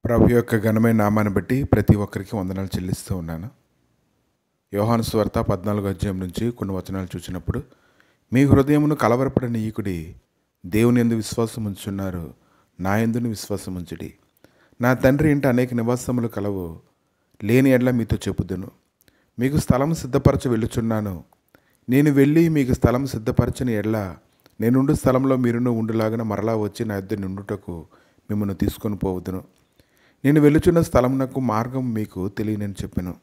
ప్రభు యొక్క ఘనమైన నామాన్ని బట్టి ప్రతి ఒక్కరికి వందనాలు చెల్లిస్తూ ఉన్నాను. యోహాను సువార్త 14వ అధ్యాయం నుంచి కొన్ని వచనాలు చూసినప్పుడు, మీ హృదయమును కలవరపడనీయకుడి, దేవుని యందు విశ్వాసం ఉంచున్నారు, నా యందును విశ్వాసం ఉంచుడి. నా తండ్రి ఇంట అనేక నివాసములు కలవు, లేని ఎడ్ల మీతో చెప్పుదును. మీకు స్థలం సిద్ధపరచ వెళ్ళుచున్నాను. నేను వెళ్ళి మీకు స్థలం సిద్ధపరచని ఎడ్ల నేనుండు స్థలంలో మీరును ఉండులాగా మరలా వచ్చి నా యొద్ద నుండుటకు మిమ్మల్ని తీసుకొని పోవదును. నేను వెళ్ళుచున్న స్థలమునకు మార్గం మీకు తెలియనని చెప్పాను.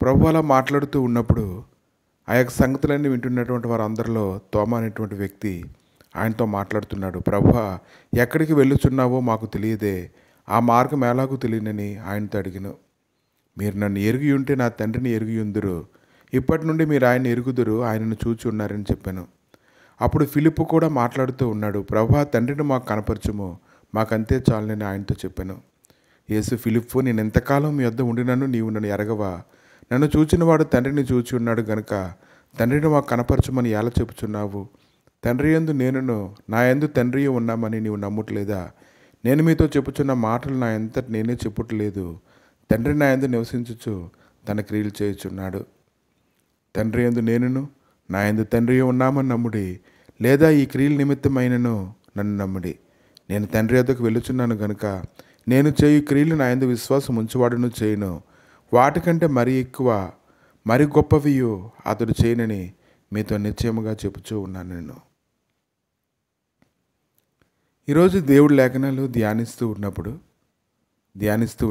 ప్రభు అలా మాట్లాడుతూ ఉన్నప్పుడు ఆ యొక్క సంగతులన్నీ వింటున్నటువంటి వారందరిలో తోమా అనేటువంటి వ్యక్తి ఆయనతో మాట్లాడుతున్నాడు. ప్రభువా, ఎక్కడికి వెళ్ళుచున్నావో మాకు తెలియదే, ఆ మార్గం ఎలాగూ తెలియనని ఆయనతో అడిగాను. మీరు నన్ను ఎరిగి ఉంటే నా తండ్రిని ఎరిగి ఉందురు, ఇప్పటి నుండి మీరు ఆయన ఎరుగుదురు, ఆయనను చూచి ఉన్నారని చెప్పాను. అప్పుడు ఫిలిప్పు కూడా మాట్లాడుతూ ఉన్నాడు. ప్రభువా, తండ్రిని మాకు కనపరచుము, మాకంతే చాలని ఆయనతో చెప్పాను. యేసు, ఫిలిప్పు, నేను ఎంతకాలం మీ వద్ద ఉండినను నీవు నన్ను ఎరగవా? నన్ను చూచినవాడు తండ్రిని చూచి ఉన్నాడు గనుక తండ్రిని మాకు కనపరచమని ఎలా చెప్పుచున్నావు? తండ్రి యందు నేనును నా యందు తండ్రి ఉన్నామని నీవు నమ్ముట్లేదా? నేను మీతో చెప్పుచున్న మాటలు నా ఎంతటి నేనే చెప్పుట్లేదు. తండ్రి నా యందు నివసించుచు తన క్రియలు చేయుచున్నాడు. తండ్రి యందు నేనును నా యందు తండ్రి ఉన్నామని నమ్ముడి, లేదా ఈ క్రియల నిమిత్తమైనను నన్ను నమ్ముడి. నేను తండ్రి యొద్దకు వెళ్ళుచున్నాను గనుక నేను చేయు క్రియలు నా యందు విశ్వాసం ఉంచువాడును చేయను. వాటికంటే మరి ఎక్కువ మరి గొప్పవియు అతడు చేయనని మీతో నిశ్చయముగా చెప్పుచూ ఉన్నాను. నేను ఈరోజు దేవుడి లేఖనాలు ధ్యానిస్తూ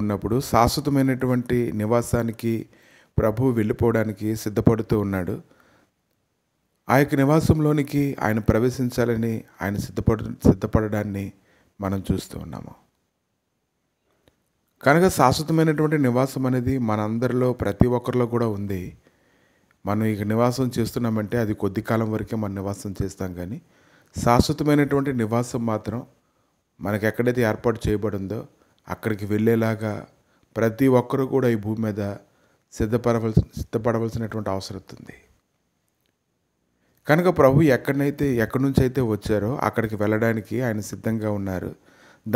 ఉన్నప్పుడు శాశ్వతమైనటువంటి నివాసానికి ప్రభువు వెళ్ళిపోవడానికి సిద్ధపడుతూ ఉన్నాడు. ఆ యొక్క నివాసంలోనికి ఆయన ప్రవేశించాలని ఆయన సిద్ధపడడాన్ని మనం చూస్తూ ఉన్నాము. కనుక శాశ్వతమైనటువంటి నివాసం అనేది మనందరిలో ప్రతి ఒక్కరిలో కూడా ఉంది. మనం ఇక నివాసం చేస్తున్నామంటే అది కొద్ది కాలం వరకే మనం నివాసం చేస్తాం, కానీ శాశ్వతమైనటువంటి నివాసం మాత్రం మనకు ఎక్కడైతే ఏర్పాటు చేయబడిందో అక్కడికి వెళ్ళేలాగా ప్రతి ఒక్కరూ కూడా ఈ భూమి మీద సిద్ధపడవలసినటువంటి అవసరం ఉంది. కనుక ప్రభు ఎక్కడి నుంచి అయితే వచ్చారో అక్కడికి వెళ్ళడానికి ఆయన సిద్ధంగా ఉన్నారు.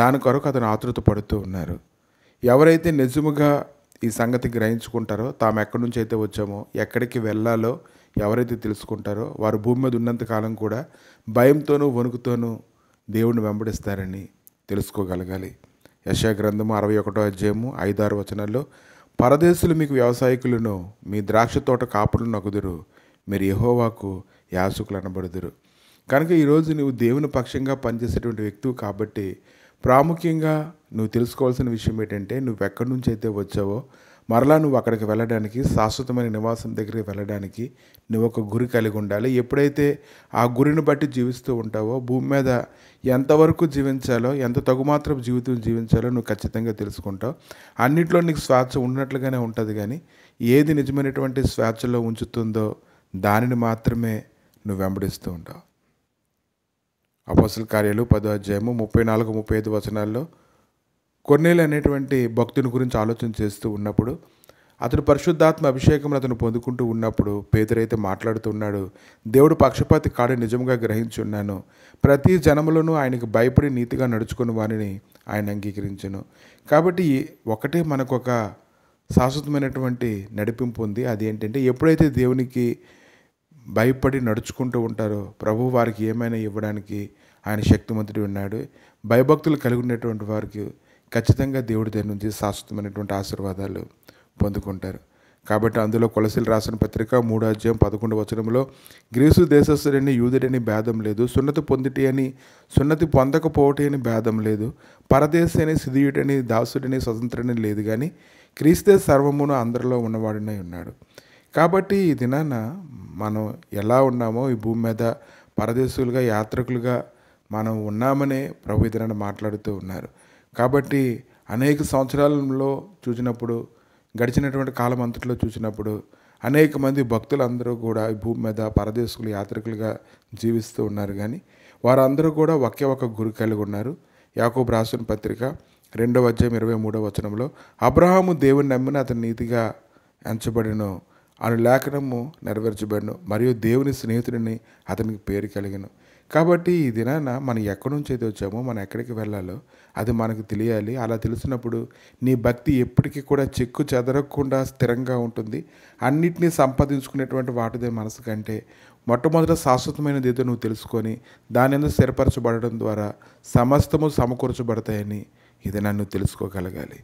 దాని కొరకు అతను ఆతృత పడుతూ ఉన్నారు. ఎవరైతే నిజముగా ఈ సంగతి గ్రహించుకుంటారో, తాము ఎక్కడి నుంచి అయితే వచ్చామో, ఎక్కడికి వెళ్ళాలో ఎవరైతే తెలుసుకుంటారో వారు భూమి మీద ఉన్నంత కాలం కూడా భయంతోనూ వణుకుతోనూ దేవుడిని వెంబడిస్తారని తెలుసుకోగలగాలి. యెషయా గ్రంథము 61వ అధ్యాయము 5-6 వచనాల్లో, పరదేశులు మీకు వ్యవసాయకులను, మీ ద్రాక్ష తోట కాపులను నగుదురు, మీరు యెహోవాకు యాజకులు అనబడుదురు. కనుక ఈరోజు నువ్వు దేవుని పక్షంగా పనిచేసేటువంటి వ్యక్తివి కాబట్టి ప్రాముఖ్యంగా నువ్వు తెలుసుకోవాల్సిన విషయం ఏంటంటే, నువ్వు ఎక్కడి నుంచి అయితే వచ్చావో మరలా నువ్వు అక్కడికి వెళ్ళడానికి, శాశ్వతమైన నివాసం దగ్గరికి వెళ్ళడానికి నువ్వు ఒక గురి కలిగి ఉండాలి. ఎప్పుడైతే ఆ గురిని బట్టి జీవిస్తూ ఉంటావో, భూమి మీద ఎంతవరకు జీవించాలో, ఎంత తగుమాత్రపు జీవితం జీవించాలో నువ్వు ఖచ్చితంగా తెలుసుకుంటావు. అన్నిట్లో నీకు స్వేచ్ఛ ఉన్నట్లుగానే ఉంటుంది, కానీ ఏది నిజమైనటువంటి స్వేచ్ఛలో ఉంచుతుందో దానిని మాత్రమే నువ్వు వెంబడిస్తూ ఉంటావు. అపోస్తల కార్యాలు 10వ అధ్యాయము 34-35 వచనాల్లో కొర్నేలు అనేటువంటి భక్తుని గురించి ఆలోచన చేస్తూ ఉన్నప్పుడు, అతడు పరిశుద్ధాత్మ అభిషేకం అతను పొందుకుంటూ ఉన్నప్పుడు పేతురైతే మాట్లాడుతున్నాడు. దేవుడు పక్షపాతి కాడని నిజంగా గ్రహించున్నాను. ప్రతి జనములను ఆయనకు భయపడి నీతిగా నడుచుకుని వారిని ఆయన అంగీకరించను. కాబట్టి ఒకటే మనకు ఒక శాశ్వతమైనటువంటి నడిపింపు ఉంది. అది ఏంటంటే, ఎప్పుడైతే దేవునికి భయపడి నడుచుకుంటూ ఉంటారో ప్రభు వారికి ఏమైనా ఇవ్వడానికి ఆయన శక్తిమంతుడు ఉన్నాడు. భయభక్తులు కలిగి ఉన్నటువంటి వారికి ఖచ్చితంగా దేవుడి దగ్గర నుంచి శాశ్వతమైనటువంటి ఆశీర్వాదాలు పొందుకుంటారు. కాబట్టి అందులో కొలసీలు రాసిన పత్రిక 3వ అధ్యాయం 11వ వచనంలో, గ్రీసు దేశస్థుడని యూదుడని భేదం లేదు, సున్నతి పొందిటి అని సున్నతి పొందకపోవటి అని భేదం లేదు, పరదేశి అని సిధియుడని దాసుడని స్వతంత్రుడని లేదు, కానీ క్రీస్తే సర్వమును అందరిలో ఉన్నవాడినై ఉన్నాడు. కాబట్టి ఈ దినాన మనం ఎలా ఉన్నామో ఈ భూమి మీద పరదేశులుగా, యాత్రికులుగా మనం ఉన్నామనే ప్రభు ఈ దినాన మాట్లాడుతూ ఉన్నారు. కాబట్టి అనేక సంవత్సరాలలో చూసినప్పుడు, గడిచినటువంటి కాలం అంతట్లో చూసినప్పుడు అనేక మంది భక్తులందరూ కూడా ఈ భూమి మీద పరదేశులు, యాత్రికులుగా జీవిస్తూ ఉన్నారు, కానీ వారందరూ కూడా ఒకే ఒక గురి కలిగి ఉన్నారు. యాకోబు రాసిన పత్రిక 2వ అధ్యాయం 23వ వచనంలో, అబ్రహాము దేవుని నమ్మిన అతని నీతిగా ఎంచబడిను అను లేఖనము నెరవేర్చబడిను, మరియు దేవుని స్నేహితుడిని అతనికి పేరు కలిగను. కాబట్టి ఈ దినాన మనం ఎక్కడి నుంచి అయితే వచ్చామో, మనం ఎక్కడికి వెళ్ళాలో అది మనకు తెలియాలి. అలా తెలిసినప్పుడు నీ భక్తి ఎప్పటికీ కూడా చెక్కు చెదరకుండా స్థిరంగా ఉంటుంది. అన్నిటినీ సంపాదించుకునేటువంటి వాటిదే మనసు కంటే మొట్టమొదట శాశ్వతమైనది ఏదో నువ్వు తెలుసుకొని దాని యందు స్థిరపరచబడడం ద్వారా సమస్తము సమకూర్చబడతాయని ఇది నన్ను తెలుసుకోగలగాలి.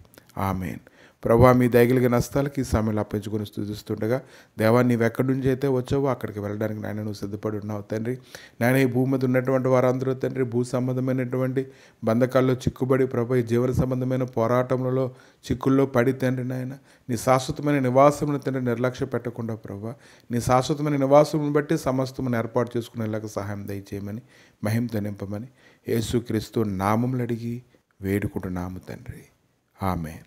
ఆమేన్. ప్రభా, మీ దయగలిగిన హస్తాలకి ఈ సమయంలో అప్పగించుకొని స్తుతిస్తుండగా, దేవా నీవెక్కడి నుంచి అయితే వచ్చావో అక్కడికి వెళ్ళడానికి నాయన నువ్వు సిద్ధపడి ఉన్నావు తండ్రి. నాయన ఈ భూమి మీద ఉన్నటువంటి వారందరూ తండ్రి భూ సంబంధమైనటువంటి బంధకాల్లో చిక్కుబడి ప్రభా, ఈ జీవన సంబంధమైన పోరాటంలో చిక్కుల్లో పడి తండ్రి నాయన నీ శాశ్వతమైన నివాసమును తండ్రి నిర్లక్ష్య పెట్టకుండా ప్రభా, నీ శాశ్వతమైన నివాసమును బట్టి సమస్తమును ఏర్పాటు చేసుకునేలాగా సహాయం దయచేయమని, మహిమతో నింపమని యేసుక్రీస్తు నామములు అడిగి వేడుకుంటున్నాము తండ్రి. ఆమేన్.